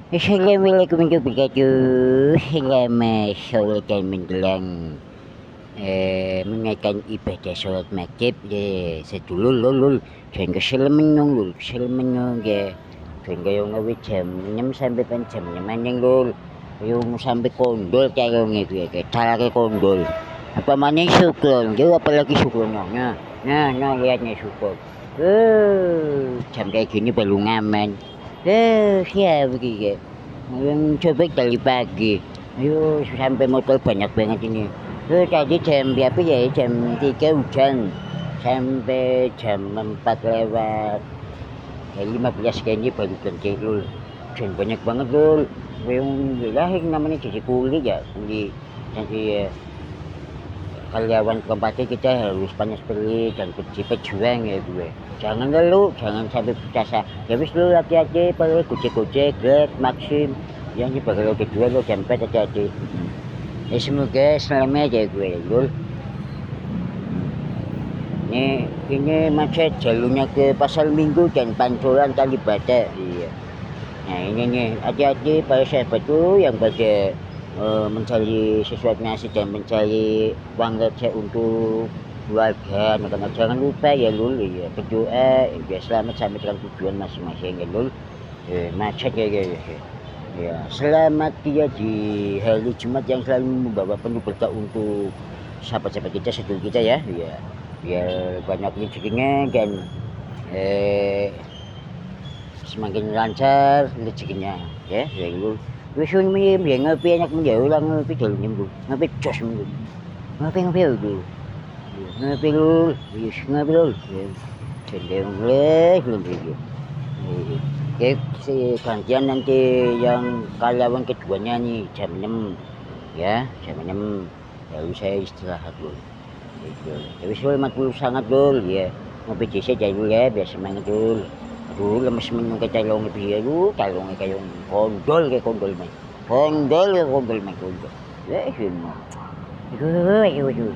Assalamualaikum warahmatullahi wabarakatuh. Selamat sore dan menjelang menunaikan ibadah sholat maghrib ya sedulur lul jangan kesel menyong lul kesel menyong ya jangan kaya ngawi jam 6 sampai jam 6 yang lul yung sampai kondol kaya gitu ya kayak cara kondol apa mana syukur dia apalagi syukurnya nah lihatnya syukur jam kayak gini baru ngaman siapa gitu yang coba dari pagi ayo sampai motor banyak banget ini. Tadi jam berapa ya? Jam 3 hujan sampai jam 4 lewat 15 kayaknya baru berhenti lul. Hujan banyak banget lul. Yang lahir namanya jadi kuli ya, kuli nanti karyawan tempatnya kita harus panas terik dan berjuang ya gue. Jangan lu, jangan sampai berjasa. Ya wis lu hati-hati, pada gojek, Grab, Maxim. Yang ini bakal kedua lu jam 4 hati-hati. Ya semoga selamat ya gue lul. Ini macet jalurnya ke Pasar Minggu dan Pancoran Kalibata. Iya. Nah ini nih hati-hati para sahabat tuh yang pada mencari sesuatu nasi dan mencari uang receh untuk keluarga. Nah, jangan lupa ya lul ya berdoa biar selamat sampai dengan tujuan masing-masing ya lul. Macet ya guys. Ya, selamat dia di hari Jumat yang selalu membawa penuh berkah untuk sahabat-sahabat kita, sedulur kita ya. Ya, biar banyak rezekinya dan semakin lancar rezekinya ya. Ya itu. Wis ini biar ngopi enak menjauh lah ngopi dulu nyembuh. Ngopi jos minggu. Ngopi dulu. Ngopi dulu, ngopi dulu. Cendeng belum gitu. Oke, si gantian nanti yang karyawan keduanya nih jam 6 ya, jam 6 lalu saya istirahat dulu. Gitu. Tapi soal 40 sangat dulu ya. Ngopi jese dulu ya, biar semangat dulu. Aduh, lemes minum kita long lebih ya lu, kalau kayak kondol kayak kondol main. Kondol. Ya, semua. Itu.